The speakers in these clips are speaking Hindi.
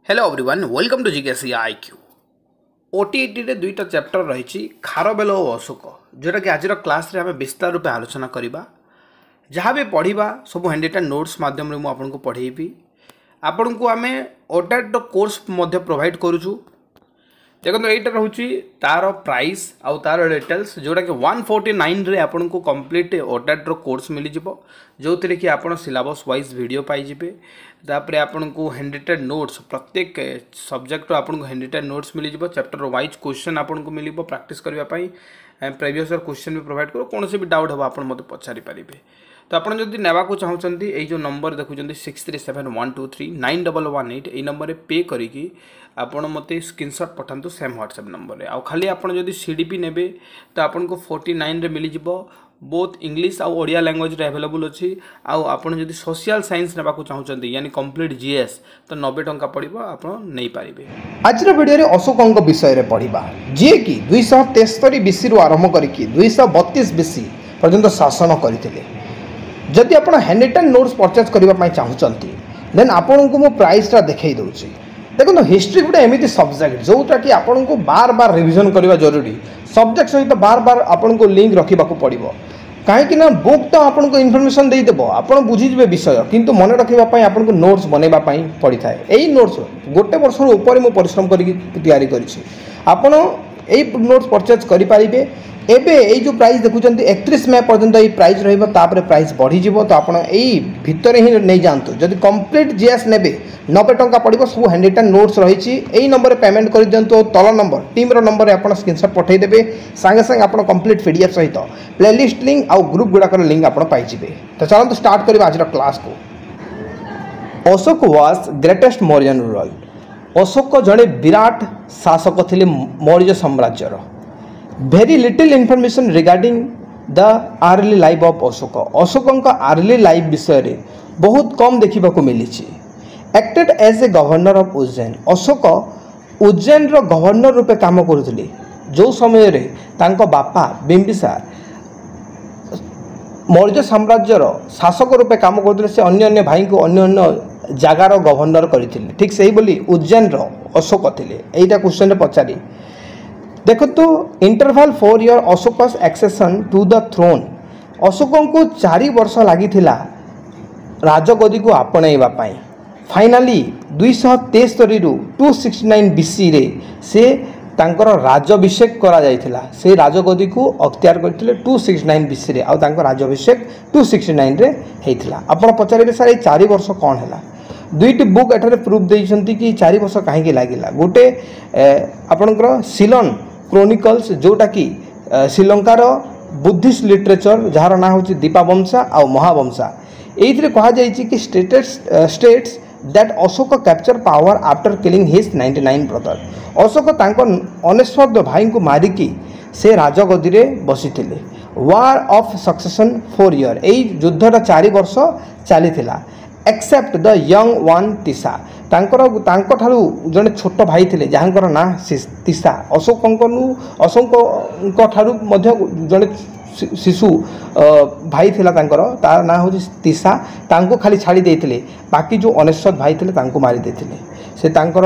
Hello everyone welcome to GKC IQ OTET रे दुईटा चैप्टर रही खारबेल और अशोक जोटा कि आज क्लास रे आम विस्तार रूपे आलोचना करवा जहाँ भी पढ़ा सब हैंडीटा नोट्स मध्यम मुझे पढ़ेबी आपण को आम ओटेट कोर्स प्रोवाइड करूँ। देखो यहाँ रोचे तार प्राइस आउ तार डिटेल्स जोटा कि 149 रे आपन को कंप्लीट ओटेट कोर्स मिल जाव जो थे कि आप सिलेबस वाइज वीडियो पाइबे। तापर आपन को हैंडरिटेड नोट्स प्रत्येक सब्जेक्ट आपन को हैंडरिटेड नोट्स मिल जाव चैप्टर वाइज क्वेश्चन आपन को मिल प्रैक्टिस करने प्रीवियस क्वेश्चन भी प्रोवाइड कर कौन भी डाउट हम आप मत पचारि पारे। तो आपड़ जब नाक चाहते ये जो नंबर देखुं 6371239118 ये नंबर पे करी आपण मत स्क्रीनशॉट पठातु सेम व्हाट्सएप नंबर आउ खाली आपड़ जब सीडीपी नेबे तो आपन को 49 रे मिल जिवो बोथ इंग्लिश आउ ओडिया लैंग्वेज रे अवेलेबल अच्छी आउ आपन जब सोशल साइंस नेबाकू चाहते यानी कंप्लीट जीएस तो 90 टंका पड़िबो आपन नहीं पारिबे। आज वीडियो रे अशोकंक विषय रे पढ़िबा जे कि 273 बीसी रु आरंभ करिकि 232 बीसी पर्यंत शासन करथिले। जदि आप हैंडरिटेन नोट्स परचेज करने चाहते देन आपन को मो प्राइसटा देखई दउछि। देखो हिस्ट्री गोटे एमती सब्जेक्ट जोटा कि आपन को बार बार रिविजन करने जरूरी सब्जेक्ट सहित बार बार आपन को लिंक रखा पड़ो कहीं बुक तो आपन को इनफॉरमेशन देदेव आप बुझीजे विषय किंतु मन रखापी आपन को नोट्स बनवाई पड़ता है। यही नोट्स गोटे वर्ष ऊपर मुझे परिश्रम करपन यही नोट्स परचेज करेंगे। एबे यही जो प्राइस देखुं 31 मई पर्यंत ये प्राइस रही प्राइस बढ़ीज तो आप भितर ही नहीं जातु जब कंप्लीट जीएस ने 90 टंका पड़ो सब हैंडरिटेन नोट्स रही यही नंबर पेमेंट कर दिंतु तल नंबर टीम नंबर आप स्क्रीनशॉट पठेदेवे सांगे सांगे आप कंप्लीट पीडीएफ सहित प्लेलिस्ट लिंक आउ ग्रुप गुड़ाक लिंक आप पाइबे। तो चलते स्टार्ट करिबा आज क्लास को। Ashok was greatest Mauryan ruler. Ashok जड़े विराट शासक थे मौर्य साम्राज्यर। Very little information regarding the early life of Ashok. Ashok early life विषय रे बहुत कम देखा मिली। Acted as a governor of Ujjain. Ashok Ujjain row governor रूपे काम करुले जो समय रे तांको बापा बिंबिसार मौर्य साम्राज्यर शासक रूपे काम करते से अन्य भाई को अन्य जगार गवर्नर करते ठीक से ही बोली उज्जैन रो अशोक थे। यहीटा क्वेश्चन पचारि देखो तो interval 4 year Ashoka's accession to the throne. Ashoka को 4 वर्ष लगी राजगदी को आपणाइबा पाई। फाइनाली 273 रु 269 बीसी रे से तांकर राजाभिषेक करा जायथिला। से राजगदी को अख्तियार करथिले 269 बीसी रे आ तांकर राजाभिषेक 269 रे हेइथिला। आपण पचारिबे सर 4 वर्ष कौन हैला। दुईटी बुक एठारे प्रूफ देइछंती कि 4 वर्ष कहीं लागिला। गोटे आपणकर सिलन क्रोनिकल्स जोटा कि श्रीलंकार बुद्धिस्ट लिटरेचर जार ना हूँ दीपावंशा आ महावंशा ये कहा कि states that Ashok capture power after killing his 99 brother. Ashok तांको 99 भाई को मारिकी से राजगदी रे बसी थे। वार ऑफ सक्सेशन 4 ईयर यही युद्धटा 4 वर्ष चली एक्सेप्ट द यंग वन तीसा। तांको ठारू जड़े छोट भाई थे जहाँकर ना तीसा। अशोक ठारू जड़े शिशु भाई थिला तार ना हूँ तीसा। तांको खाली छाड़ी देते बाकी जो 99 भाई थे तांको मारी देते से तांकर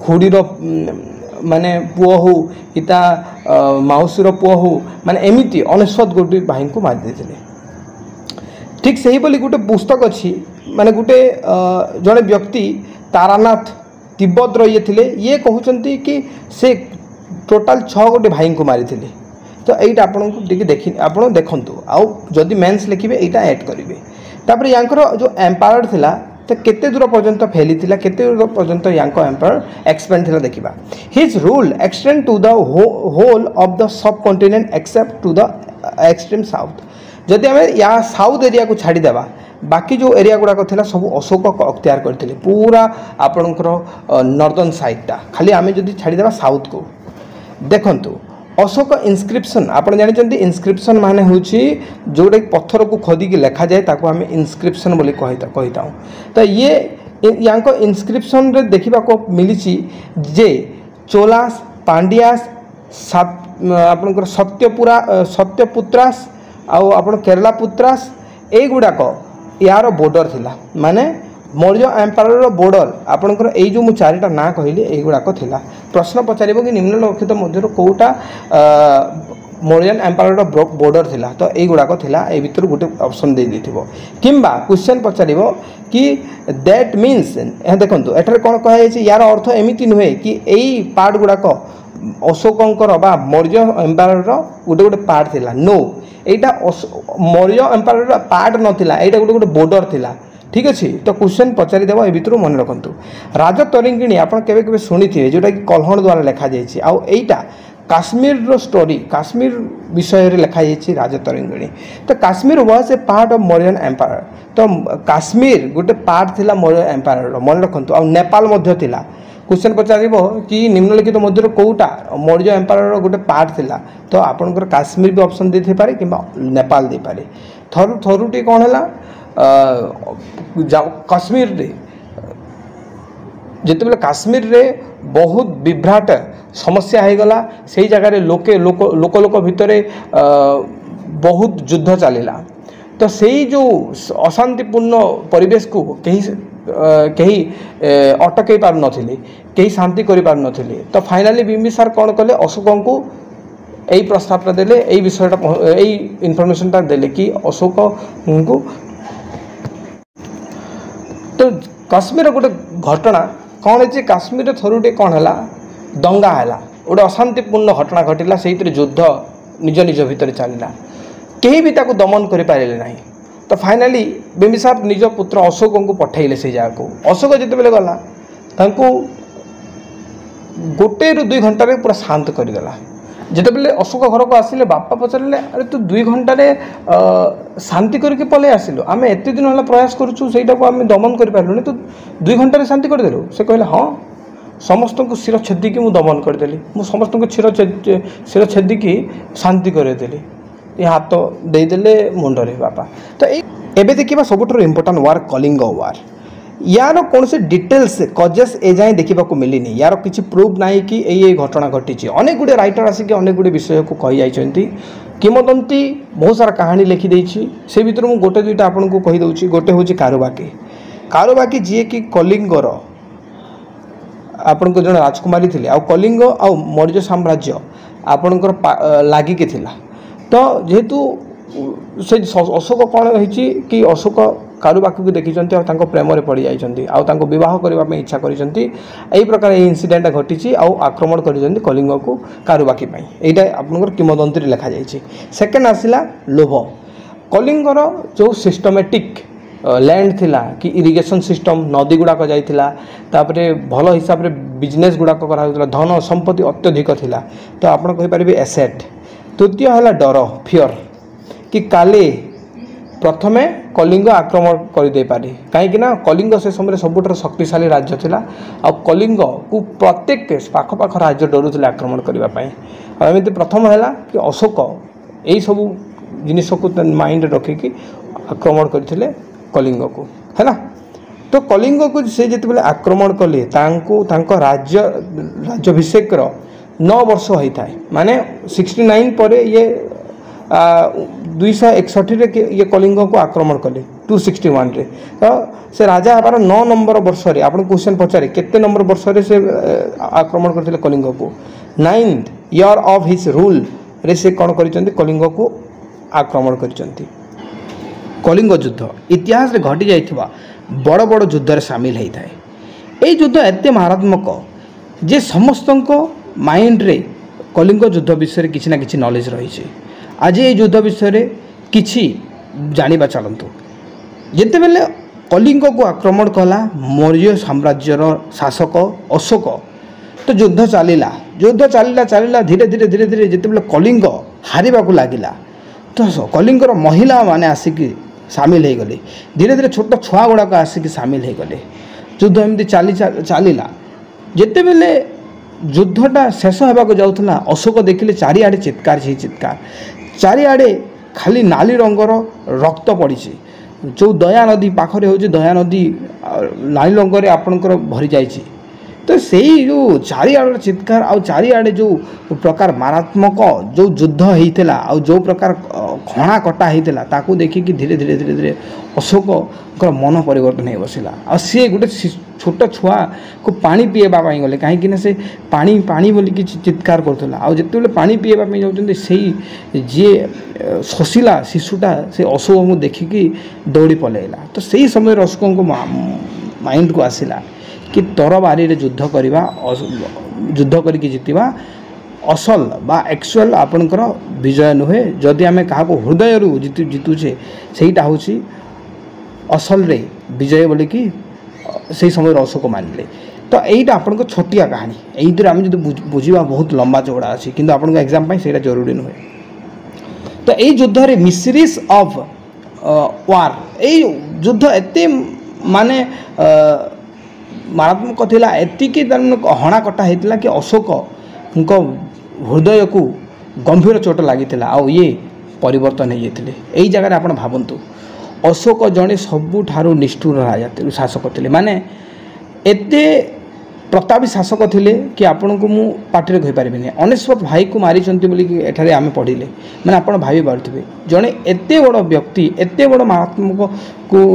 खुड़ीर माने पुओ हो इता माउसीर पुओ हो माने एमती 99 गोटे भाई को मारी देते। ठीक से ही बोली गोटे पुस्तक अच्छी माने गोटे जड़े व्यक्ति तारानाथ तिब्बत ये थे ये कहते कि से टोटाल 6 गोटे भाई को मारी थे। तो यहीटा आपन को देखी आप देखु आउ जदि मेन्स लिखे यहाँ ऐड करेंगे। तापर यांकर जो एम्पायर थिला तो केते दूर पर्यंत फैली थिला केते दूर पर्यंत यांको एम्पायर एक्सपेंड थिला देखिबा। His rule extend to the whole of the subcontinent except to the extreme south. जदि आम या साउथ एरिया को छाड़देवा बाकी जो एरिया गुड़ाक था सब अशोक अख्तियार करते पूरा आपणकर नॉर्दर्न साइडटा खाली आम जब छाड़देवा साउथ को। देखंतु अशोक इनस्क्रिप्शन आप जानते इनस्क्रिप्शन माने हूँ जोटा पत्थर को खोदिकी लेखा जाए ताको आम इनस्क्रिप्शन बोली कही। तो ये यांको इनस्क्रिप्शन रे देखा को मिली जे चोलास पांड्यास आपणकर सत्यपुत्रास आउ आप केरला पुत्रास ये गुड़ाक यार बॉर्डर थिला माने मौर्य एम्पायर बॉर्डर आपंकर यही जो मुझे चारिटा ना कहली युड़ाक थिला प्रश्न पचार कि निम्नलिखित मध्य कौटा मौर्यन एम्पायर बॉर्डर थिला तो युड़ाक थिला ए भितर गोटे ऑप्शन दे देथिबो किंबा क्वेश्चन पचार कि दैट मीन्स देखो एठार कौन कहुई यार अर्थ एमती नुहे कि यही पार्ट गुड़ाक अशोकंकर बा मौर्य एम्पायर गोटे गोटे पार्ट थिला नो यहाँ मौर्य एम्पायर पार्ट नाला यहाँ गोटे गोटे बॉर्डर थिला ठीक अच्छे तो क्वेश्चन पचारिदेव ए भितर मन रखु राजतरंगिणी आपड़ के शुणी थे जोटा कि कल्हण द्वारा लिखा जाइए आईटा काश्मीर स्टोरी काश्मीर विषय लिखाई राजतरंगिणी तो Kashmir was a part of Mauryan empire तो काश्मीर गोटे पार्ट थिला मौर्य एम्पायर मन रखु आ नेपाल थिला क्वेश्चन पचार कि निम्नलिखित मध्य कौटा मौर्य एम्पायर गोटे पार्ट थिला तो आपंकर काश्मीर भी ऑप्शन दे पारे कि नेपाल दे पारे थरुटी कौन है काश्मीर रे जिते काश्मीर रे बहुत विभ्राट समस्या हो गला से जगह लोके लोक लोक भितर बहुत युद्ध चलला तो से जो अशांतिपूर्ण परिवेश को कहीं अटकई पार नथिले कहीं शांति करि पार नथिले तो फाइनली बिंबिसार कौन कले अशोक को यही प्रस्तावटा देले यही विषयटा यही इनफॉरमेशनटा देले कि अशोक को तो काश्मीर गोटे घटना कौन है काश्मीर थरुटे कौन है दंगा है गोटे अशांतिपूर्ण घटना घटला से युद्ध निज निज भितर चलला कहीं भी ताको दमन कर पारे ना तो फाइनली बिंबिसार निज पुत्र अशोक को पठेले से जगह को अशोक जिते गला गोटे रु 2 घंटे पूरा शांत करदेला जिते बेले अशोक घर को आसिले बापा पचारे अरे तू 2 घंटे शांति करके पलि आसिलु आम एत दिन है प्रयास करूँ से आम दमन कर तू 2 घंटे शांति करदेलु से कहले हाँ समस्त को शिर छेदिकी मुझे दमन करदेली मुझे समस्त को शिर छेदिकी शांति करदेली ये हाथ देदेले मुंडरे बापा तो ये देखा सबुठ इम्पोर्टाट वार कलिंग वार यार कौन से डिटेल्स कजेस ए जाए देखा मिलनी यार किसी प्रूफ ना कि ये घटना घटी अनेक गुड़े राइटर आसिक अनेक गुड़े विषय को कही जाइए किंवदंती बहुत सारा कहानी लिखिदे से भर मुझे गोटे दुईटा आपन को कहीदे गोटे हूँ कारुबाकी जी कि कलिंगर आपण को जन राजकुमारी थी आ कलिंग आ मौर्य साम्राज्य आपणकर लागिक थिला तो जेहेतु से अशोक कौन है कि अशोक कारुबाकी को देखी प्रेम पड़ जाती आह करने इच्छा कर प्रकार ये इनसीडेंट घटी आक्रमण कर कलिंग को कारुबाकी यहाँ आपंकर किंवदंती लिखा जाइए सेकेंड आसला लोभ कलिंगर जो सिस्टमेटिक लैंड थिला कि इरिगेशन सिस्टम नदी गुड़ाक जाइथिला तापरे भल हिसाब रे बिजनेस गुड़ाक करा धन संपत्ति अत्यधिक थिला तो आपण कहि परिबे एसेट तृतीय है डर फियर कि काले प्रथमे कलिंग आक्रमण करदे पारे कहीं कलिंग से समय सबुठ शक्तिशाली राज्य थिला आ कलिंग को प्रत्येक पाखपाख राज्य डरुले आक्रमण करने एमती प्रथम है कि अशोक यही सब जिनिस को माइंड रखिकी आक्रमण करते कलिंग को है ना तो कलिंग को से जिते आक्रमण कले राज्य राज्याभिषेक 9 वर्ष होता है माने 69 पर ये 261 ये कलिंग को आक्रमण कले 261 रे तो से राजा हमार 9 नंबर वर्ष रे आपन क्वेश्चन पचारे केते नंबर वर्ष रे से आक्रमण करथिले कलिंग को 9th year of his rule रे से कौन करिसेंती कलिंग को आक्रमण करिसेंती कलिंग युद्ध इतिहास रे घटी जाइथिबा बड़ बड़ युद्ध रे शामिल होता है ये युद्ध एते मारात्मक जे समस्त माइंड रे कलिंग युद्ध विषय किसी ना किसी नॉलेज रही आज ये युद्ध विषय किसी जानिबा चलतु जिते बेले कलिंग को आक्रमण कला मौर्य साम्राज्यर शासक अशोक तो युद्ध चलला धीरे धीरे धीरे धीरे जिते बेले कलिंग हारिबा को लागिला तो कलिंगर महिला माने आसिक सामिल हो गले धीरे धीरे छोट छुआ गुड़ाक आसिक सामिल हो गले युद्ध एमती चलला जिते बेले युद्धटा शेष होगा जाऊला अशोक देखिले चारिआडे चित्कार चारिआडे खाली नाली रंगर रक्त पड़ी जो दया नदी पाखरे हो दया नदी नाली रंगर आपणकर भरी जाइए तो सेई जो चारिआड़ चित्कार आउ चारिआड़े जो प्रकार मारात्मक जो युद्ध होता आउ जो प्रकार खणा कटा होता ताकू देखिकी धीरे धीरे धीरे धीरे अशोक मन परिवर्तन हो बसला आ सी गोटे छोट छुआ को पानी पीएबा गले कहीं से पानी पानी बोलिकी चित्कार करूला आउ जिते पानी पीएबा जाऊँ से जी शशिला शिशुटा से अशोक को देखिकी दौड़ी पलैला तो सही समय अशोक को माइंड को आसला कि तरबारी रे युद्ध करवा युद्ध करके जितवा असल बा एक्चुअल आपणकर विजय नुहे जदि आम क्या हृदय जितुचे सहीटा हूँ असल रे विजय बोलिकी से समय अशोक मानिले तो यहीटा आपन छोटिया कहानी यही आम जो बुझा बहुत लंबा चौड़ा अच्छी किंतु आपन एग्जाम से जरूरी नुहे तो यही युद्ध रे मिस्ट्रीज ऑफ वार यही युद्ध एते माने मारात्मक थिला एतिकी हणा कटा होता कि अशोक हृदय को गंभीर चोट लगी आ ये परिवर्तन हो जाते यही जगह आप भावतु अशोक जड़े सबुठारु निष्ठुर राजा शासक थे माने एते प्रतापी शासक थे कि आपण को मु पार्टी कहीपरि अनेश्वत भाई को मारी एठारे आम पढ़िले मैंने आप भावी पारे जड़े एत बड़ व्यक्ति एत बड़ मारात्मक को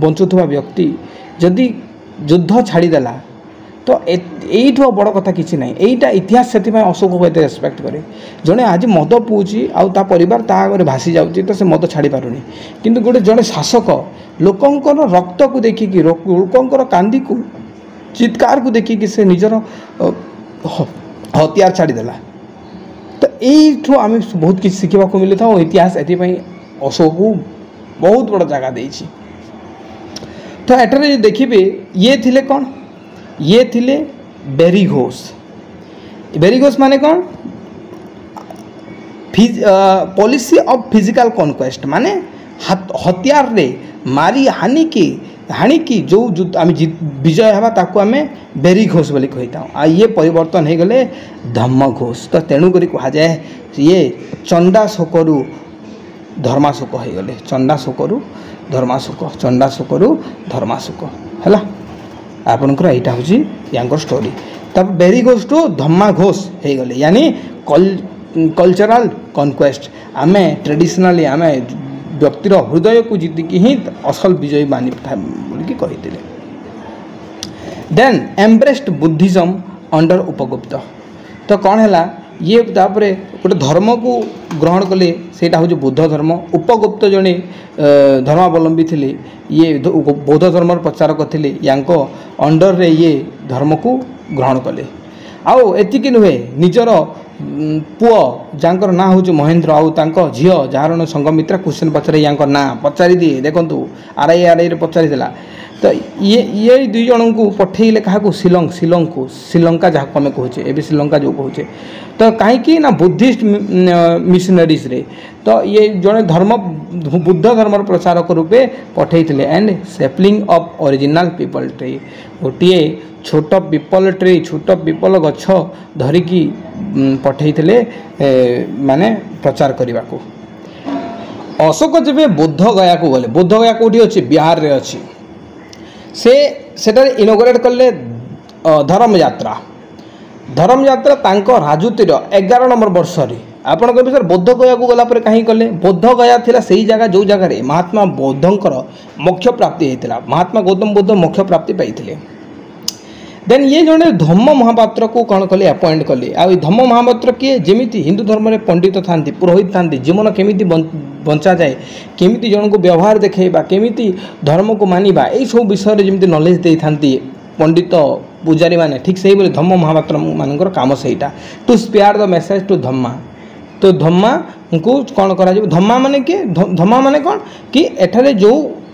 बंचुवा व्यक्ति जदि युद्ध छाड़देला तो यहीठू बड़ कथा किसी ना यहीटा इतिहास से अशोक को एत रेस्पेक्ट करे जड़े आज मद पीऊँगी आ परिवार ता आगे भासी जाऊँगी तो से मद छाड़ी पारुनी किंतु गोटे जड़े शासक लोकंकर रक्त को देखिकी लोकंकर कांदी को चित्कार को देखिकी से निजर हथियार छाड़देला तो यहीठू आम बहुत किसी शिखा मिली था और इतिहास एपाई अशोक को बहुत बड़ जगह देछि तो एठारे देखिए ये थिले कौन ये थिले बेरीघोष बेरीघोष माने कौन पॉलिसी ऑफ फिजिकल कॉन्क्वेस्ट माने हथियार रे मारी हानि की जो आम विजय हवा ताकू आम बेरीघोष बोली कही था आ ये परिवर्तन हो गले धम्मघोष तो तेणुक कह जाए ये चंडाशोकरू धर्माशोक हो गले चंडाशोकरू धर्माशोक चंडाशोकरू धर्माशोक है आपणकर यहाँ हूँ या स्टोरी तब बेरीघोष टू धम्माघोष हो गले यानी कल्चरल कॉन्क्वेस्ट आम ट्रेडिशनली आम व्यक्तिर हृदय को जीतिकी ही असल विजयी मानी बोलिकी कही then embraced Buddhism under Upagupta तो कौन है ये तापरे गोटे धर्म को ग्रहण कले सेटा हूँ बुद्ध धर्म उपगुप्त जड़े धर्मावलंबी थे ये बौद्ध धर्म प्रचारक थे यांको अंडर रे ये धर्म को ग्रहण कले आउ एतिकी नुहे निजर पुओ जहाँकर ना हूँ महेंद्र आउ तांको झील जार संगमित्रा क्वेश्चन पचारे या ना पचारि दिए देखु आरआई पचारि तो ये दुई जन को पठेले क्या शिलंग को श्रीलंका जहाँ आम कहे ए श्रीलंका जो कहे तो कहीं ना बुद्धिस्ट मिशनरीज रे तो ये जड़े धर्म बुद्ध धर्म प्रचारक रूपे पठे and sapling of original peepal tree गोटे छोट पीपल ट्री छोट पीपल गछ धरिकी पठे माने प्रचार करने को अशोक जब बुद्ध गया को गले बुद्ध गया कौटी अच्छी बिहार रे अच्छी से इनोग्रेट कले धर्म यात्रा तांको राजूतिर 11 नंबर वर्ष आपण कह सर बौद्ध गया को गला कहीं कले बौद्ध गया थिला सही जगह जो जगह महात्मा बौद्धंकर मोक्ष प्राप्ति होता महात्मा गौतम बुद्ध मोक्ष प्राप्ति पाई देन ये जड़े धम्म महापात्र को कौन कले अपॉइंट कले आ धम्म महापात्र किए जमी हिंदू धर्म में पंडित था पुरोहित था जीवन केमी बंचा जाए केमी जन को व्यवहार देखा केमी धर्म को मानिबा यही सब विषय जमी नॉलेज दे था पंडित पूजारी माने ठीक से ही धम्म महापात्र मान काम सहीटा to spare the message to dhamma तो धम्मा को कौन करा धम्मा माने कि धम्मा माने कौन कि एठारे जो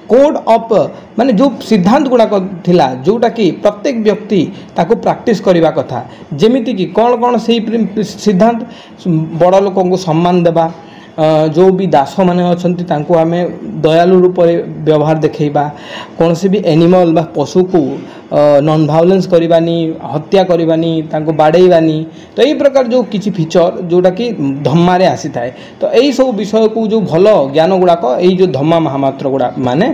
कोड ऑफ माने जो सिद्धांत गुड़ाक थिला जोटा कि प्रत्येक व्यक्ति ताको प्रैक्टिस करने कथा जमीती कि कौन कौन से सिद्धांत बड़ लोक को सम्मान देवा जो भी दास मैंने अच्छा आम दयालु रूप व्यवहार देखा कौन भी एनिमल बा पशु को नॉन भायोलेंस करवानी हत्या करवानी बाड़ेबानी तो यही प्रकार जो किसी फीचर जोटा कि धम्मारे आसी थाए तो यही सब विषय को जो भल ज्ञान गुड़ाक यही जो धम्मा महामात्र गुड़ा माने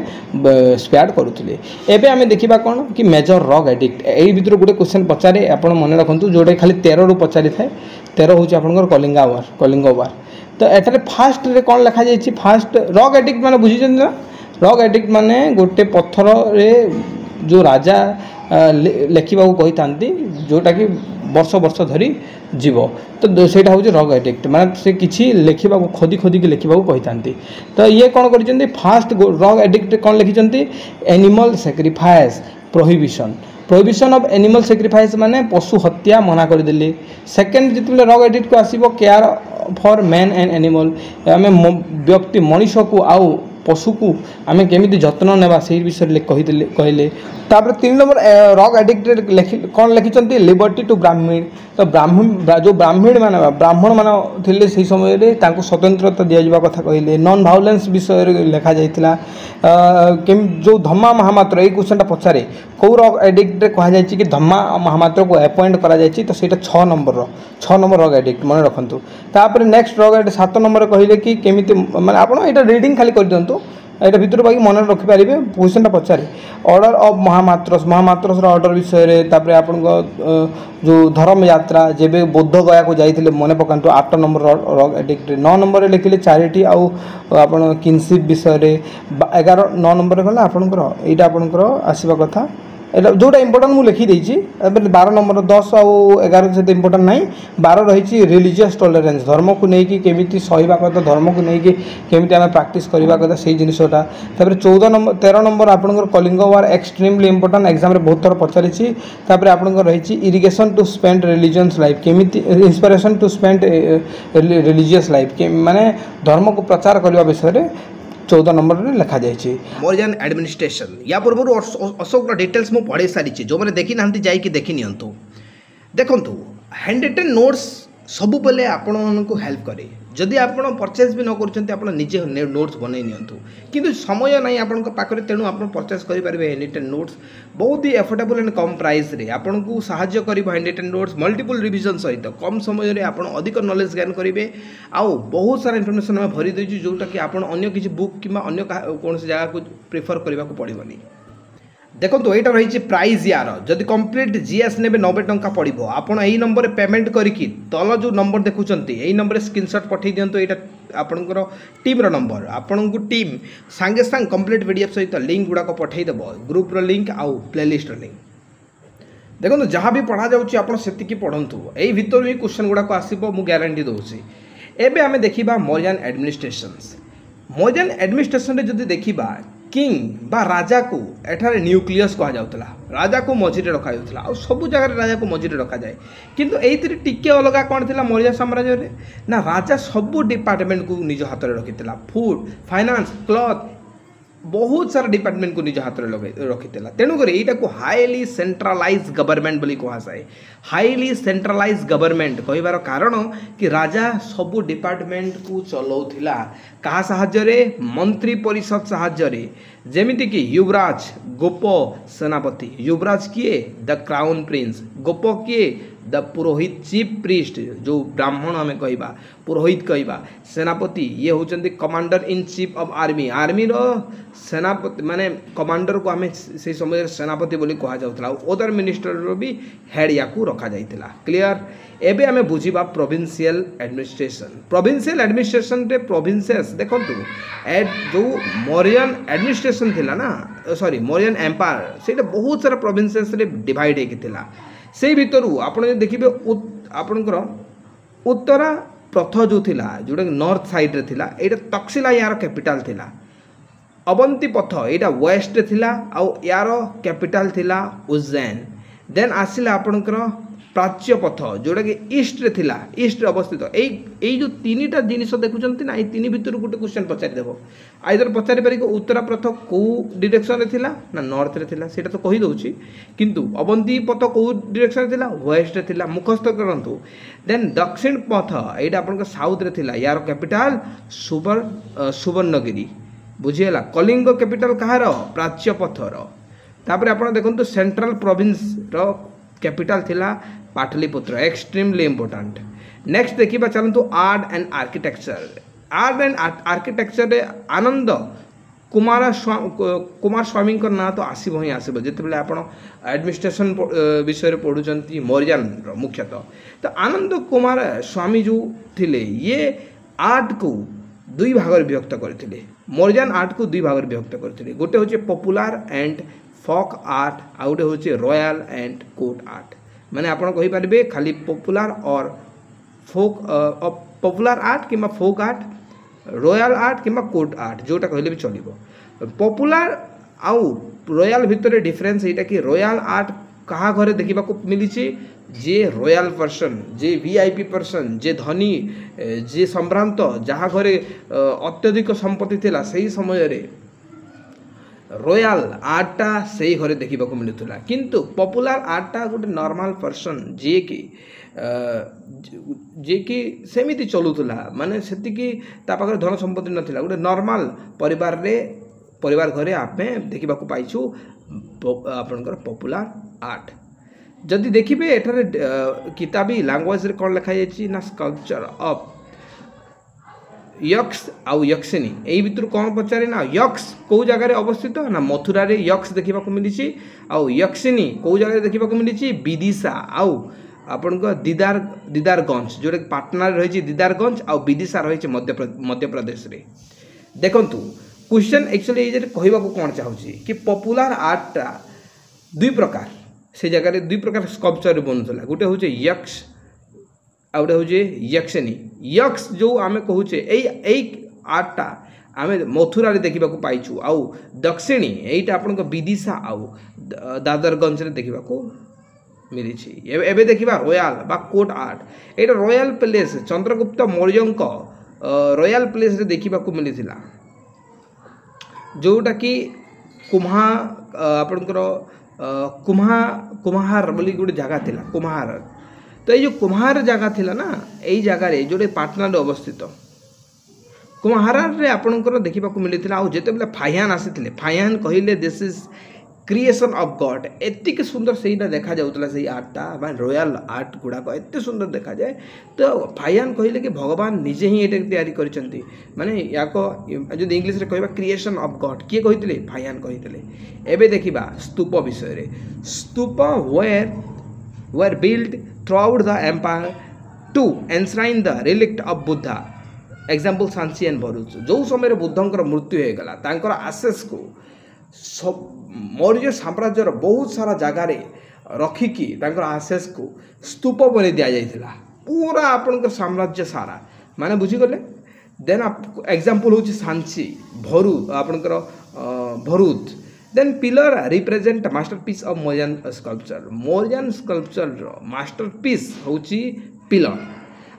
स्पेड करुले एवं आम देखा कौन कि मेजर रग एडिक्ट यही भितर गोटे क्वेश्चन पचारे आप मन रखु जोटा खाली 13 रु पचारि थाए 13 हूँ आपंकर कलिंग वार तो एटारे फास्ट रे कौन लिखा जाइए फास्ट रग एडिक्ट माने बुझी ना रग एडिक्ट माने गोटे पत्थर रे जो राजा लेखा कही था जोटा कि वर्ष वर्ष धरी जीव तो सेटा हूँ रग एडिक्ट माने से किसी लिखा खोदी खोदी लिखा कही था तो ये कौन कर फास्ट रग एडिक्ट कौन लिखिं animal sacrifice prohibition of animal sacrifice माने पशु हत्या मना करदे सेकेंड जिते रग एडिक्ट को आसो care for man and animal आम व्यक्ति मनीष को आउ पशु को आम केमी जत्न नेबा से विषय कहले तापर 3 नंबर रग एडिक्ट कौन लिखिं लिबर्टी टू ब्राह्मण तो जो ब्राह्मण मान थे से समय स्वतंत्रता दिया कथा कहले नॉन भायोलेंस विषय लिखा जाइला जो धम्मा महामात्र ये क्वेश्चन पचारे कौ रग एडिक्ट कहुई कि धम्मा महामात्र को अपॉइंट करा जायछि तो सेटा 6 नंबर रग एडिक्ट मन रखु तापर नेक्स्ट रग एडिक्ट 7 नंबर कहले कि केमिति माने आपण एटा रीडिंग खाली कर दियंतु यहाँ भितर बाकी मन रखिपारे क्वेश्चन पचारे ऑर्डर ऑफ महामात्रस ऑर्डर विषय तापर आपण जो धर्म यात्रा जेबे बौद्ध गया को जाइए मन पकातु 8 नंबर रग एडिक्ट 9 नंबर लिखिले चैरिटी आउ आपण किनशिप विषय 11 9 नंबर गला आपणकर एटा आपणकर आसीबा कथा एटा जोटा इंपोर्टेंट मु लिखी देछि 12 नंबर 10 आउ 11 से इंपोर्टेंट नहीं 12 रही रिलीजियस टॉलरेंस धर्म को लेकिन केमिति सहिबा कथा धर्म को लेकिन केमिति आम प्रैक्टिस करबा कथा से जिनिसटा तापर 14 नंबर 13 नंबर आपनकर Kalinga war extremely important exam रे बहुत थर पचारिछि तापर आपनकर रही irrigation to spend religious life केमिति inspiration to spend religious life माने धर्म को प्रचार करबा विषय 14 नंबर रे लिखा जाइए मोरियन एडमिनिस्ट्रेशन या पूर्व अशोक डिटेल्स मुझे पढ़े सारी जो मैंने देखी ना जाकि देखी नियंतु देखंतु हैंड रिटन नोट्स सब बेले आपण को हेल्प करे जदि आप परचेज भी न कर निजे नोट्स बनई नियंतु किंतु समय नहीं आपण पाखरे तेणु आप परचेज करेंगे हैंड रिटन नोट्स बहुत ही एफोर्डेबल एंड कम प्राइस रे आपन को साहाय्य करिवो handwritten notes multiple revision सहित कम समय रे आपण अधिक नॉलेज गेन करेंगे आउ बहुत सारा इनफॉरमेशन हमें भरी देछि जोटा कि आपण अन्य किसी बुक कि अन्य कौन जगह को प्रिफर करने को पड़ोनी देखो यहाँ रही प्राइस यार जदि कंप्लीट जीएस ने 90 टंका पड़ो आपड़ यही नंबर पेमेंट करके तल जो नंबर देखुं यही नंबर स्क्रीनशॉट पठे दिंतु यहाँ आपणकर टीम नंबर आपण को टीम सांगे सांग कंप्लीट पीडीएफ सहित लिंक गुड़ाक पठेदेव ग्रुप लिंक आउ प्लेलिस्ट लिंक देखो जहाँ भी पढ़ा जाती पढ़ु यही भितर ही क्वेश्चन गुड़ाक आसो मु ग्यारंटी दूसरी एवं आम देखा मोरियन एडमिनिस्ट्रेशन जदि देखा किंग बा राजा को एठारे न्यूक्लियस कह जाउतला राजा को मझिरे रखा जाउतला और सब जगह राजा को मझिरे रखा जाए किंतु एइतिर टिके अलगा कौन थिला मौर्य साम्राज्य रे ना राजा सब डिपार्टमेंट को निज हाथ में रखिथिला फूड फाइनेंस क्लॉथ बहुत सारा डिपार्टमेंट को निज हाथ में रखिथिला तेणुक यहाँ को हाईली सेंट्रलाइज गवर्नमेंट बोली कहुए हाईली सेंट्रलाइज गवर्नमेंट कहबार कारण कि राजा सबू डिपार्टमेंट को चलाउथिला कहा साहाय्य मंत्री परिषद साहाय्य जेमिति कि युवराज गोप सेनापति युवराज किए द क्राउन प्रिंस गोप किए द पुरोहित चीफ प्रीस्ट जो ब्राह्मण आम कहवा पुरोहित कहवा सेनापति ये होचंदी commander in chief of army army रो सेनापति माने कमांडर को आम से समय सेनापति बोली कह जाउतला अदर मिनिस्टर रो भी हेड या को रखा जाइतला क्लियर एबे आम बुझीबा प्रोविंशियल एडमिनिस्ट्रेशन रे प्रोविंसेस देखंतु जो मौर्यन एडमिनिस्ट्रेशन थिला ना सॉरी मौर्यन एम्पायर सेटा बहुत सारा प्रोविंसेस रे डिवाइड हेकिथिला से भितरु आपण देखिबे आपणकर उत्तरा प्रथ जो थिला जोटा नॉर्थ साइड रे थिला एटा तक्षशिला यार कैपिटल थिला अवंती पथ एटा वेस्ट रे थिला आउ यार कैपिटल थिला उज्जैन देन आसिला आपणकर प्राच्य पथ जोटा कि ईस्ट रे थिला, ईस्ट रे अवस्थित एई जो तीनटा जिनिस देखुचंती ना, तीन भितर गोटे क्वेश्चन पचारि देबो। आइदर पचारि पारि उत्तर पथ को डायरेक्शन रे थिला ना नॉर्थ रे थिला, सेटा तो कहि दउची, किंतु अवंती पथ को डायरेक्शन रे थिला, वेस्ट रे थिला, मुखस्थ करंतु। देन दक्षिण पथ एटा आपन साउथ रे थिला, यार कैपिटल सुवर्णगिरी, बुझिएला। कलिंग कैपिटल कहार, प्राच्य पथर। तापर आपण देखंतु सेंट्रल प्रोविंस रो कैपिटल थिला पाटलिपुत्र, एक्सट्रीमली इंपोर्टेंट। नेक्स्ट देखिबा चलंतु art and architecture. Art and architecture रे आनंद कुमार स्वामी को ना तो आसब ही आसब जिते आपण एडमिनिस्ट्रेशन विषय पढ़ुंट मौर्यन मुख्यतः। तो आनंद कुमार स्वामी जो थिले ये आर्ट को दुई भाग विभक्त करते, मौर्यन आर्ट को दुई भाग विभक्त करते। गोटे हूँ पॉपुलर एंड फोक आर्ट, आउ गोटे हूँ रॉयल एंड कोर्ट आर्ट। माने आपण कहि पारिबे खाली पॉपुलर और फोक, पॉपुलर आर्ट किंबा फोक आर्ट, रॉयल आर्ट किंबा कोर्ट आर्ट जोटा कहले भी चलिबो। पॉपुलर आउ रॉयल भितर डिफरेंस एटा कि रॉयल आर्ट कहा घरे देखिबा को मिली, जे रॉयल पर्सन, जे वीआईपी पर्सन, जे धनी, जे संभ्रांत, जहाँ घरे अत्यधिक संपत्ति थिला सही समय रे रॉयल आर्टा से घरे देखा मिलूला। किंतु पॉपुलर आर्टा गोटे नॉर्मल पर्सन जे कि सेमिति चलुला, माने सेतिकी ता पाखरे धन संपत्ति नथिला, गोटे नॉर्मल परिवार घरे आमे देखा पाइछु आपनकर पॉपुलर आर्ट। जदि देखिबे एठारे किताबी लैंग्वेज रे कोन लिखा जायछि ना स्कल्पचर ऑफ यक्ष आउ यक्षिनी। यही भितर कौन पचारे ना यक्ष कौ जगार अवस्थित ना मथुरा रे यक्ष देखा मिली, आउ यक्षिनी कौ जगार देखा मिली विदिशा आउ आपण दीदारगंज जोटा पाटना रही दीदारगंज आउ विदिशा रही मध्य प्रदेश रे। देखंतु क्वेश्चन एक्चुअली ये कहवा कौन चाहूँगी कि पॉपुलर आर्टा दुई प्रकार से जगह दुई प्रकार स्कल्पचर बनूला, गोटे हूँ यक्ष आ गोटे हूँ यक्षिनी। यक्ष जो आम कहूचे आर्टा आम मथुरा रे देखा पाइचु, आउ दक्षिणी यहीटा आपण विदिशा आउ दादरगंज रे देखा मिली। एबे देखिबा रॉयल बा कोर्ट आर्ट। एटा royal place Chandragupta Maurya royal place रे देखा मिली, जोटा कि कुम्हा आपणकर कुम्हार बोली गोटे जगह थिला कुम्हार। तो ये जो कुम्हार जगह थिला ना यही जगार जोटे पाटना अवस्थित कुम्हार रे आपणकर देखा मिली। जिते बेले फाइहान आसी फाइहान कहले this is creation of God, एतिक सुंदर से देखा जाऊला से आर्टा मैं रॉयल आर्ट गुड़ाक एत सुंदर देखा जाए। तो फाइहान कहले कि भगवान निजे ही ये तैयारी करछंती, माने याको जो इंग्लिश रे कहबा क्रिएशन ऑफ गॉड किए कहितले फाइहान कहितले। एबे देखिबा स्तूप विषय रे। Stupa were built throughout the empire to enshrine the relics of Buddha, example Sanchi and Bharuch. जो समय बुद्धंकर मृत्यु हो गला तांकर आसेस को सब मौर्य साम्राज्यर बहुत सारा जगार रखिकी आसेस को स्तूप बन दि जाइला पूरा आपण साम्राज्य सारा, माने बुझीगले। देन एग्जांपल हूँ सांची भरू आपणकर Bharuch. Then pillar represent masterpiece of Mauryan sculpture. Mauryan sculpture masterpiece हूँ पिलर।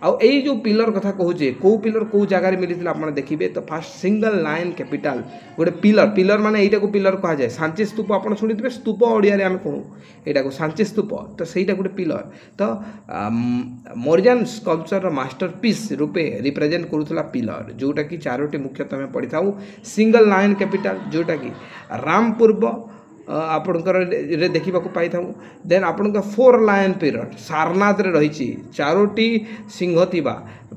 आउ यही जो पिलर कथा कहूचे कौ पिलर कौ जगार मिली आप देखिए। तो फास्ट सिंगल लाइन कैपिटल गोटे पिलर माने यहीटा को पिलर कह जाए। सांची स्तूप आप शुणी स्तूप ओडिया आम कहूँ यहाँ को सांची स्तूप, तो सहीटा गोटे पिलर। तो मौर्यन स्कल्पचर मास्टरपीस रूपे रिप्रेजेंट करूला पिलर, जोटा कि चारोटी मुख्यतः आम पढ़ी था। सिंगल लाइन कैपिटल जोटा कि रामपूर्व आपणकर रे देखा पाई था। देन आपण 4 लाइन पिलर सारनाथ रे रही चारोटी सिंह थिबा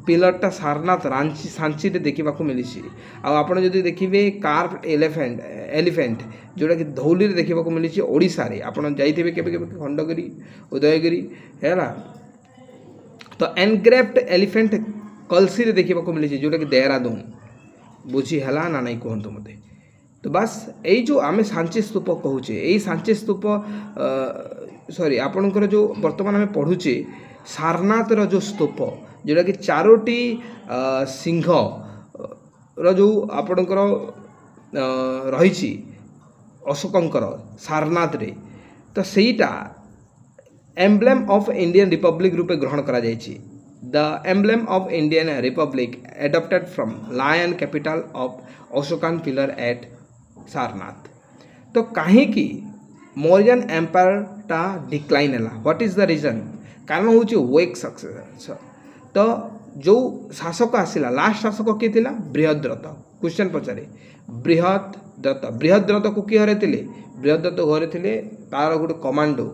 पिलरटा सारनाथ रांची सांची रे देखा मिली। आपड़ जदि देखिए कार्व एलिफेंट जोटा कि धौली रे देखा मिली ओडिशा रे। आपड़ जाइथिबे केबे केबे खंडगिरी उदयगिरी है। तो एनग्रेव्ड एलिफेंट कलसी रे देखा मिली जोटा कि देहरादून। बुझी है ना नहीं कहतु मते। तो बस यही जो आम सांची स्तूप कहूचे यही सांची स्तूप सॉरी आपणकर जो वर्तमान आम पढ़ुचे सारनाथ रो जो स्तूप जोटा कि चारोटी सिंह रो आपणकर रही अशोकंकर सारनाथ रे। तो सहीटा एम्ब्लेम ऑफ इंडियन रिपब्लिक रूपे ग्रहण करा जायछि the emblem of Indian republic adopted from lion capital of Ashokan pillar at Sarnath तो कहीं मौर्यन एम्पायर टा डिक्लाइन है व्हाट इज द रीजन कारण हूँ वेक सक्सेसर तो जो शासक आसला लास्ट शासक किए थिला बृहद्रथ क्वेश्चन पचारे बृहद्रथ को किए हरे थिले बृहद्रथ घरे थिले तार गोटे कमांडो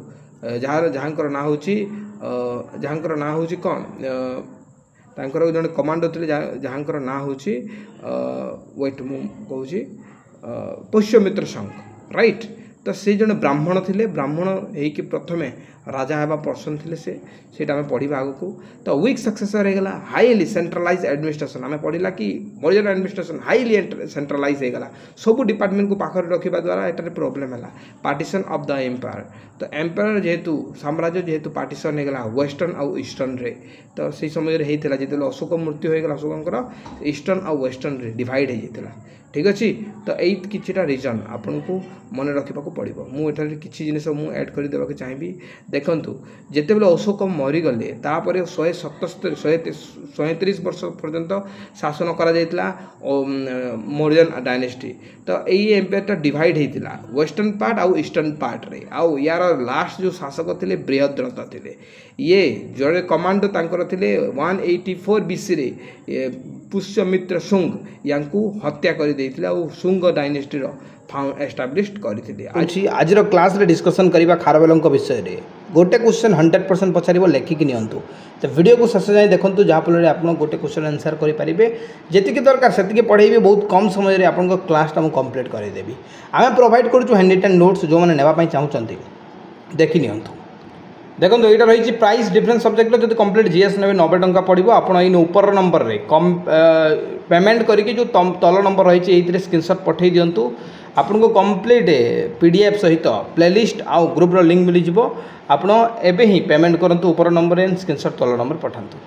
जहाँकर ना हूँ जहाँकर ना हूँ कौन तांकर जड़े कमांडो थे जहाँकर ना हूँ वेट मु कहूँ पुष्यमित्र संघ राइट तो से जड़े ब्राह्मण थे ब्राह्मण होकि प्रथमे राजा हवा पर्सन थे से पढ़ा आगक तो वीक सक्सेसर होगा हाईली सेंट्रलाइज एडमिनिस्ट्रेशन आम पढ़ला कि मौर्यन एडमिनिस्ट्रेशन हाईली सेंट्रलाइज होगा सब डिपार्टमेंट को पाखर रखा द्वारा एटार प्रोब्लेम है पार्टीशन ऑफ द एम्पायर तो एम्पायर जेहेतु साम्राज्य जेहेतु पार्टीशन होगा वेस्टर्न आउ ईस्टर्न रे तो से समय होता जो अशोक मृत्यु होगा अशोक ईस्टर्न आउ वेस्टर्न रे डिवाइड होता ठीक अच्छे तो यही किछिटा रीजन आपन को मन रखा पड़ो मुझे किसी जिन ऐड करदेवाक चाहिए देखूँ जिते बेले अशोक मरीगले तापर 137 वर्ष पर्यंत शासन करा मौर्यन डायनेस्टी तो यही एम्पायर डिवाइड होता वेस्टर्न पार्ट आउ ईस्टर्न पार्ट रे आउ यार लास्ट जो शासक थे बृहद्रथ थे ये जड़े कमांडो तांकर थे 184 BC रे पुष्यमित्र शुंग यांकू हत्या कर देथिले आ शुंग डायनेस्टी रो एस्टाब्लिश करथिले आज क्लास रे डिस्कशन करबा खारवेलंक विषय रे गोटे क्वेश्चन 100% पचारिबो लेखिक नियंतु तो वीडियो को शेष जाए देखंतु जहाँ फल आप गोटे क्वेश्चन आंसर करेंगे जी दरकार से पढ़ेबी बहुत कम समय आपन क्लासटा मुझे कंप्लीट करदेवी आम प्रोवाइड करूँ हैंड रिटन नोट्स जो मैंने नापी चाहते देखी नियंतु देखो यहाँ रही प्राइस डिफरेंट सब्जेक्ट जो कंप्लीट जीएस ने 90 टंका पड़ो आप ऊपर नंबर रे कम पेमेंट करके जो तल नंबर रही है स्क्रीनशॉट पठे दिंतु आपन को कंप्लीट पीडीएफ सहित प्लेलिस्ट आउ ग्रुप रो लिंक मिल जाव आपड़ एवं ही पेमेंट करूँ ऊपर नंबर स्क्रीनशॉट तल नंबर पठातु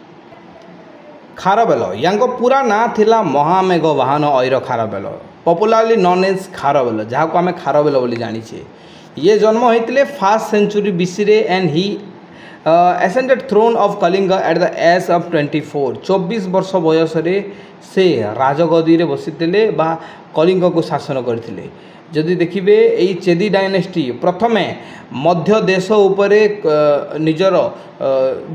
खारवेल या पूरा ना थिला महामेघ वाहन ऐर Kharavela popularly known as Kharavela जहाँ को आम खारवेल बोली जानीचे ये जन्म होते 1st सेंचुरी BC रे and he ascended throne of Kalinga at the age of 24 वर्ष बयस से राजगदी रे बसीते बा कलिंग को शासन करते जदि देखिए यही चेदी डायनेस्टी प्रथमे मध्य देश उपरे निजर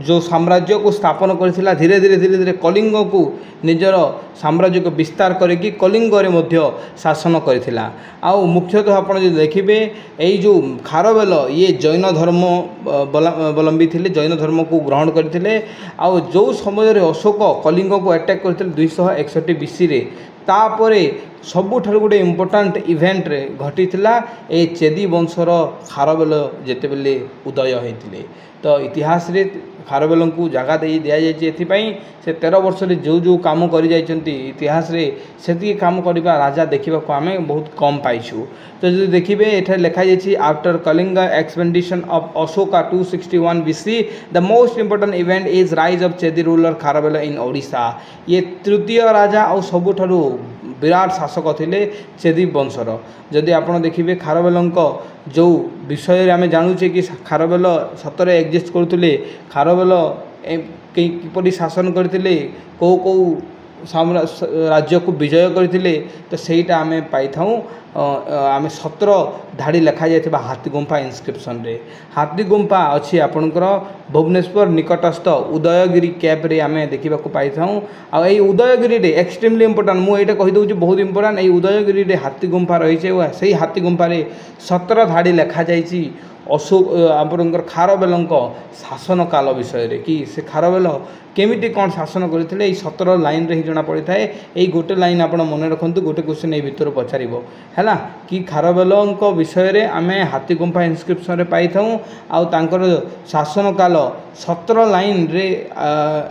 जो साम्राज्य को स्थापन करथिला धीरे धीरे कलिंग को निजर साम्राज्य को विस्तार करके कलिंग रे मध्य शासन करथिला आउ मुख्यतः आपण जे देखिबे एई जो खारवेल ये जैन धर्म अवलंबी थिले जैन धर्म को ग्रहण करथिले आउ जो समय रे अशोक कलिंग को अटैक करथिले 261 BC रे तापरे सबुठार गोटे इम्पोर्टाट इवेंट रे घटीला ए चेदी वंशर खारवेल जेते बेले उदय होते तो इतिहास रे खारवेल को जगह दे दि जाए से 13 वर्ष रे जो जो काम कर इतिहास रे से काम करवा राजा देखा आम बहुत कम पाइछु तो जो देखिए ये लिखाई after Kalinga expedition of Ashoka 261 BC the most important event is rise of Chedi ruler Kharavela in Odisha ये तृतीय राजा और सबुठारु विराट शासक थे चेदी वंशर जदि आप देखिए खारवेल जो विषय आम जानूचे कि खारवेल सतरे एक्जिस्ट करुले खारवेल किपरि शासन करते कौ कौ राज्य को विजय करते तो सहीटा आम पाई आम 17 धाड़ी लिखा जाए हाथी गुंफा इनस्क्रिप्शन रे हाथी गुंफा अच्छी आपणकर भुवनेश्वर निकटस्थ उदयगिरी कैप रे आम देखा पाई आई उदयगिरी रे एक्सट्रीमली इंपोर्टाट मुझे कहीदे बहुत इंपोर्टाट ये उदयगिरी रे हाथी गुंफा रही है से हाथी गुंफा 17 धाड़ी लिखा जाए अशोक आपणकर खारवेल शासन काल विषय रे कि से खारवेल केमिटी कौन शासन करते 17 लाइन रे ही जना पड़ी थाए यही गोटे लाइन आप मन रखु गोटे क्वेश्चन ये भितर पचार है कि खारवेल विषय रे आम हाथी गुंफा इनस्क्रिप्शन रे पाई आउर शासन काल 17 लाइन रे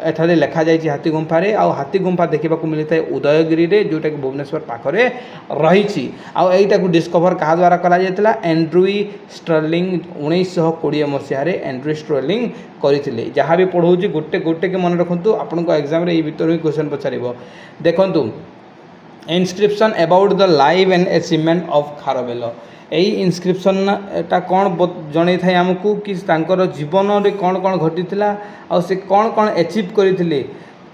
एठारे लिखा जाए हाथी गुंफा रे हाथी गुंफा देखा मिलता है उदयगिरी रे जोटा कि भुवनेश्वर पाखरे रही आईटा को डिस्कवर क्या द्वारा करा जायतिला एंड्रू स्टर्लिंग 1920 मसीह एंड्रू स्टर्लिंग करथिले जहाँ भी पढ़ाऊँ गोटे गोटे के मन रखु आपन एग्जाम रे भीतर ही क्वेश्चन पचार देखु inscription about the life and achievement of Kharavela यही इनस्क्रिप्शनटा कौन जन था आमको कि जीवन में कौन कौन घटी आ से कौन कौन एचिव करते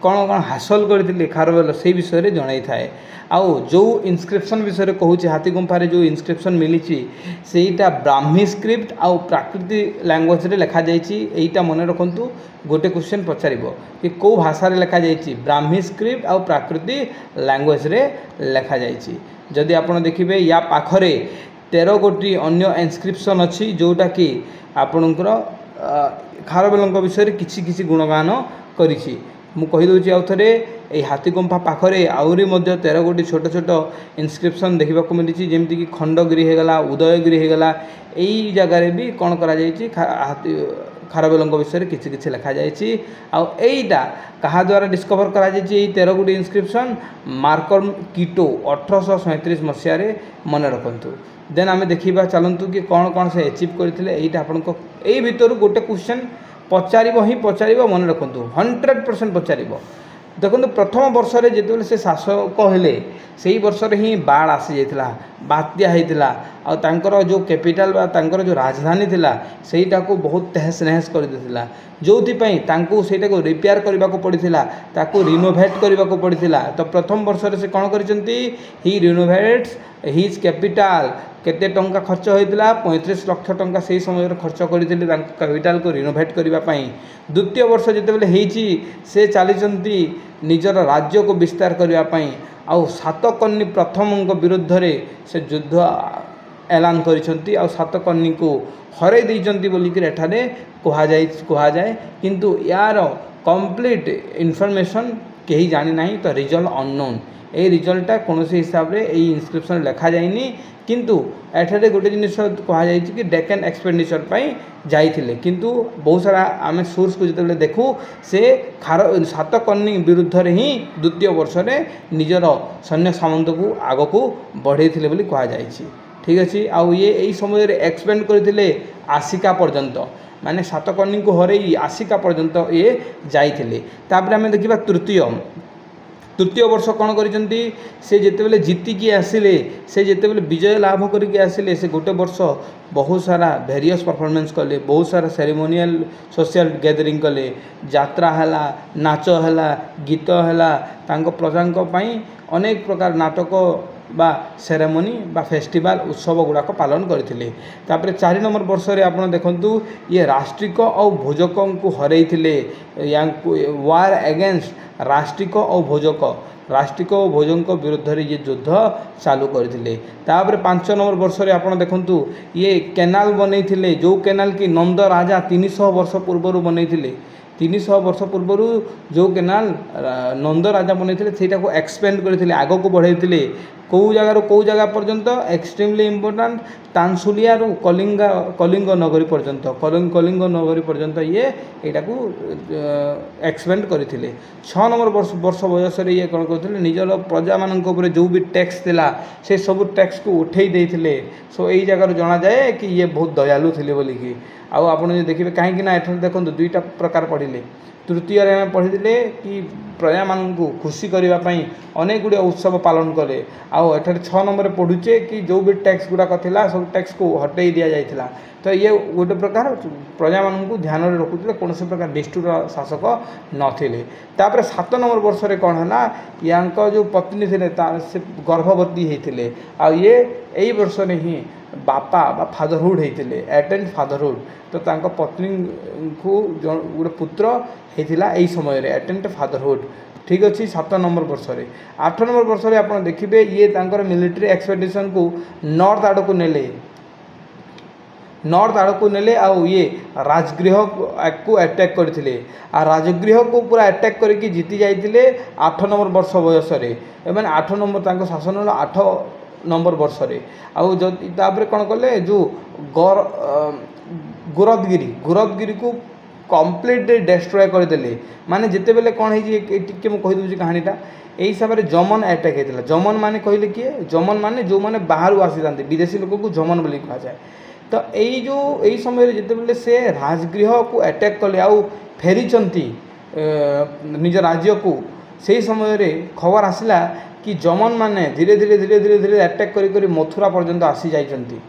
कौन कौन हासिल करते खारवेल से विषय में जन थाए आउ जो इनस्क्रिप्शन विषय कहूँ हाथी गुंफार जो इनस्क्रिप्शन मिली सेटा ब्राह्मी स्क्रिप्ट आउ प्राकृति लैंग्वेज रे लिखा जाइए मन रखु गोटे क्वेश्चन पचार कि कौ भाषा लिखा जाइए ब्राह्मी स्क्रिप्ट आउ प्राकृति लैंग्वेज रे लिखा जाइए जदि आप देखिए या पाखरे 13 गोटी अन्य इनस्क्रिप्शन अच्छी जोटा कि आपणकर खारवेल विषय में किसी गुणगान करी मुझे आउ थे ये हाथी गुंफा पाखरे आहरी 13 गोटी छोट छोट इनस्क्रिप्शन देखा मिली जमीक कि खंडगिरी होगला उदयगिरी होगला यही जगार भी कौन कर खारवेल विषय में किसी लिखा जाइए आईटा क्या द्वारा डिस्कवर करा 13 गोटी इनस्क्रिप्शन मार्कम कीटो 1837 मसीह मन रखु देन आम देखा चलतु कि कौन कौन से एचिव करते यहीटा आपण यही भितर गोटे क्वेश्चन पचार ही पचार मन रखु 100% पचार देखो प्रथम वर्ष में जिते से शासक हेले से ही वर्ष ही बाढ़ आसी जाता बात्या होता जो कैपिटल जो राजधानी थिला सेटा को बहुत तहस नहस कर देथिला जो सेटा को रिपेयर करने को पड़ता ताकू रिनोवेट करने को पड़ता तो प्रथम वर्ष से कौन करछंती ही रिनोवेट्स हिज कैपिटल केते टंका खर्च होता 35 लाख टंका से समय खर्च करते कैपिटल को रिनोवेट करने द्वितीय वर्ष जिते से चली निजर राज्य को विस्तार करने आउ सातकर्णी प्रथम विरुद्ध रे से युद्ध ऐलान करिसंती आउ सातकर्णी को हरै दैचंती बोलिकर एठाने कहुए किंतु यार कंप्लीट इनफॉरमेशन कहीं जानी नहीं तो रिजल्ट अननोन ये रिजल्टा कौन से हिसाब से यही इनस्क्रिप्शन लिखा जाइनी किंतु एठारे गोटे जिनिस कहुई कि डेक्कन एक्सपेडिशन जाइए किंतु बहुत सारा आम सोर्स को जिते देखू से सातकर्णी विरुद्ध रे ही द्वितीय वर्ष में निजर सैन्य सामंत को आग को बढ़े कहुई ठीक अच्छे आउ ये यही समय एक्सपेंड करते आसिका पर्यंत माने सातकर्णी को हरई आसिका पर्यंत ये जाइए तापर आम देखा तृतीय वर्ष कौन करिसेंती से जितेबले जीतिकी आसिले से जितेबले विजय लाभ करके आसिले से गोटे वर्ष बहुत सारा वेरियस परफॉर्मेंस कले बहुत सारा सेरेमोनियल सोशल गैदरिंग कले यात्रा हैला नाच हैला गीत हैला तांको प्रजांको पई अनेक प्रकार नाटक बा सेरेमोनी बा फेस्टिवल उत्सव गुड़ाक पालन करते तापर 4 नंबर वर्ष रे आपण देखंतु ये राष्ट्रिक और भोजक को हरई वार अगेंस्ट राष्ट्रिक और भोजक राष्ट्रिक और भोजक विरुद्ध रे ये युद्ध चालू करते तापर 5 नंबर वर्ष रे आपण देखंतु ये केनाल बनई जो केनाल की नंद राजा 300 वर्ष पूर्व बनई 300 वर्ष पूर्व जो केनाल नंद राजा बनई सेटा को एक्सपेंड करते आग को बढ़ाई कौ जगह पर्यंत एक्सट्रीमली इम्पोर्टाट तानसुलिया कलिंग नगरी पर्यंत कलिंग नगरी पर्यंत ये यहाँ को एक्सपेंड करते 6 नंबर वर्ष बयस ये कौन करते निजर प्रजा मान जो भी टैक्स थिला से सब टैक्स को उठे देते सो यही जगार जना जाए कि ये बहुत दयालु थे बोलिकी आउ आप देखिए कहीं एठार देखो 2टा प्रकार पढ़िले तृतीय आम पढ़ी कि प्रजा मान खुशी करने अनेक गुड़े उत्सव पालन कले आउ एठार 6 नंबर पढ़ुचे कि जो भी टैक्स गुड़ाक थिला सब टैक्स को हटई दि जाइथिला तो ये गोटे प्रकार प्रजा मान ध्यान में रखुते कौन से प्रकार निष्ठुर शासक नथिले तापर 7 नंबर वर्ष में कौन है या जो पत्नी थे से गर्भवती होते आ ये यही वर्ष में ही बापा बा फादरहुड होते एटेंड फादरहुड तो तांको पत्नी को गोटे पुत्र होता यही समय एटेंड फादरहुड ठीक अच्छे 7 नंबर वर्ष में 8 नंबर वर्ष में आप देखिए ये मिलिट्री एक्सपेडिशन को नॉर्थ आड़ को नेले नॉर्थ आड़ को नेले आउ ये राजगृह को अटैक करते आ राजगृह को पूरा अटैक करके जीति जाइए 8 नंबर वर्ष बयस मैंने 8 नंबर शासन 8 नंबर वर्ष में आउ तापर कौन कले जो गुरदगिरी को कंप्लीट डेस्ट्रॉय करदे माने जिते बेले कौन है मुझे कहानीटा यही हिसाब से जमन अटैक होता जमन माने कहले किए जमन माने जो माने बाहर आसी था विदेशी लोक को जमन बोली कहा जाए तो यही समय जिते बेले से राजगृह को अटैक कले आउ फेरी निज राज्य को से समय खबर आसला कि जमन माने धीरे धीरे धीरे धीरे धीरे अटैक करी मथुरा पर्यंत आसी जाइछंती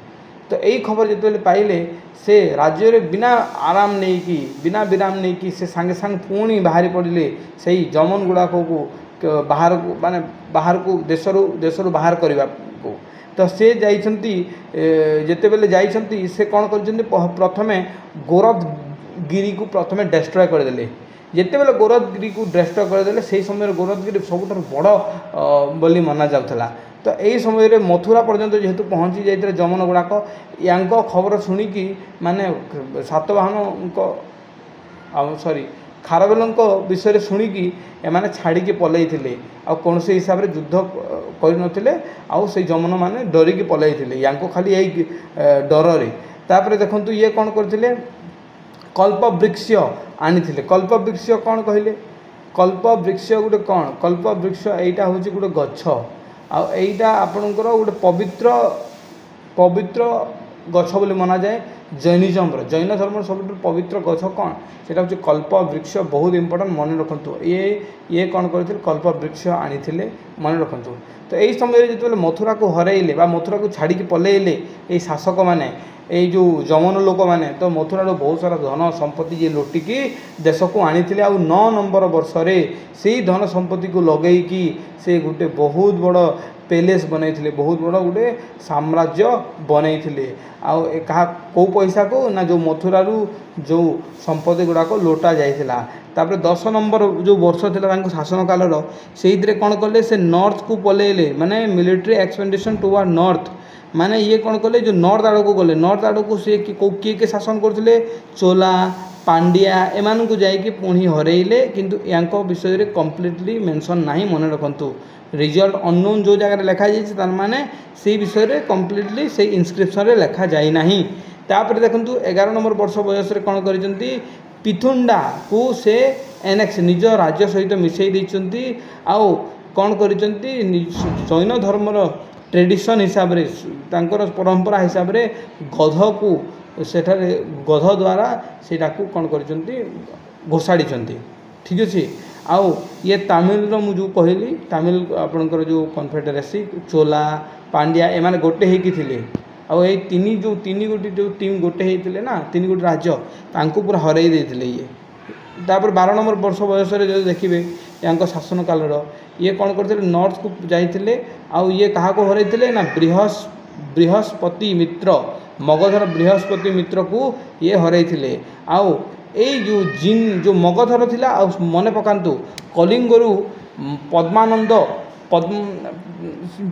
तो यही खबर जो पाइले से राज्य रे बिना आराम नहीं कि बिना विराम नहीं कि से सांगे सांग पुणी बाहरी पड़े से जमन गुड़ाक को बाहर को माने बाहर को देशरू बाहर करने को तो से जाइछंती जेते बेले जाइछंती से कौन कर प्रथमे गोरखगिरी को प्रथमे डेस्ट्रॉय करदेले जिते बेले गोरखगिरी को डेस्ट्रॉय करदेले से समय गोरखगिरी सबुठ बड़ बोली मना जाउथला तो यही समय मथुरा पर्यंत जेहेतु पहुँची जाते जमन गुड़ाक या खबर शुणिकी माने सातवाहन सॉरी खारवेल विषय शुणिकी एमाने छाड़ी पलैथिले आ कौन से हिसाब से युद्ध करनथिले आउ से जमन माने डरिकी पलैथिले या खाली यही डर रे तापर देखंतु ये कौन करथिले कल्प वृक्ष आनिथिले कल्प वृक्ष कौन कहले कल्प वृक्ष गोटे कौन कल्प वृक्ष एटा होची गोटे गछ आईटा आपणकर गोटे पवित्र पवित्र गछ बोली मना जाए जैनिजम जैन धर्म सब पवित्र गछ कौन से हूँ कल्प वृक्ष बहुत इंपोर्टेंट मन रखु ये कौन करते कल्प वृक्ष आनी मन रखु तो यही समय जो मथुरा को हरइले मथुरा को छाड़ी पलैले ये शासक मैंने ये जो जमन लोक मैंने तो मथुरा बहुत सारा धन संपत्ति ये लुटिकी देश को आनी 9 नंबर वर्ष से धन संपत्ति को लगेगी से गोटे बहुत बड़ पैलेस बनई बहुत बड़ गोटे साम्राज्य बनई आ कौ पैसा को ना जो मथुरा जो संपत्ति गुड़ाक लोटा जाइला तापर 10 नंबर जो वर्ष था शासन कालर से कौन कले से नॉर्थ को पलैले माने मिलिट्री एक्सपेंडिशन टुवर्ड नॉर्थ माने ये कौन कले जो नॉर्थ आड़ को गले नॉर्थ आड़ को सी किए शासन करते चोला पांड्या एमान को जाइए पुणी हरइले किंतु या विषय में कम्प्लीटली मेंशन नहीं मन रखु रिजल्ट अननोन जो जगह लिखा जाए माने से विषय में कम्प्लीटली से इनस्क्रिप्शन रे लिखा जाए नहीं तापर देखु 11 नंबर वर्ष बयस कौन करती पिथुंडा को से एनेक्स निज राज्य सहित मिसई देइचंती आउ कौन करचंती जैन धर्मर ट्रेडिशन हिसाब रे तांकर परंपरा हिसाब रे गध को सेठारे गध द्वारा सेटा को कौन करचंती घोषाड़ी ठीक अच्छे आउ ये तमिल जो कहली तमिल आपणकर जो कन्फेडरेसी चोला पांड्या एमाने गोटे होइकी थिले आउ ये तीन गोटी जो टीम गोटे होते ना 3 गोटी राज्य तांको पूरा हरई देथिले ये तापर 12 नंबर वर्ष बयस जो देखिए या शासन कालर ये कौन करते नॉर्थ को जाइए आउ ये क्या हरई ना बृहस्पति मित्र मगधर बृहस्पति मित्र को ये हरई आउ ये जो मगधर थिला आ मन पकातु कलिंगरू पद्मानंद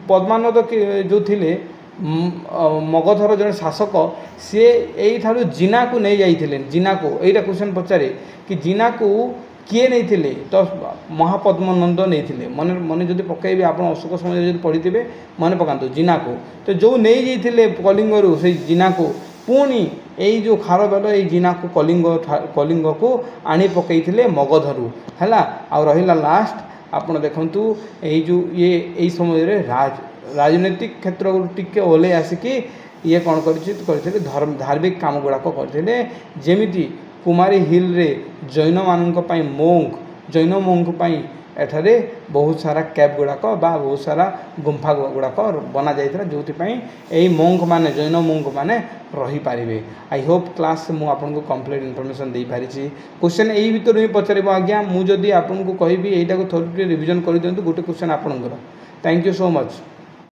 पद्मानंद जो थिले मगधर जड़े शासक सी यही जिना को नहीं जाइए जिना को यहीटा क्वेश्चन पचारे कि जिना को किए नहीं थिले तो महापद्मानंद नहीं थिले मन मन जब पकड़े आप अशोक समय पढ़ी थे मन पकातु जिना को तो जो नहीं जाइए कलिंगरू से जिना को पुणी यही जो खारवेल ये जिना को कलिंग को आनी पकईले मगधरू है आ रहा लास्ट आप देखु ये समय राजनैतिक क्षेत्र टिके ओल्ले आसिकी ये कौन करते धार्मिक काम गुड़ाक करते जमीती कुमारी हिल रे जैन मानी मोंग जैन मोंग एठारे बहुत सारा कैब गुड़ाक बहुत सारा गुंफा गुड़ाक बना जाइए जो यही मोंग माने जैन मोंग माने रही पारे। आई होप क्लास से मुझे कंप्लीट इनफॉरमेशन दे पारी क्वेश्चन यही भितर ही पचार आज्ञा मुझे आपको कहबी यहीटा को थोड़ी रिविजन कर दिंतु गोटे क्वेश्चन आपंकर। Thank you so much.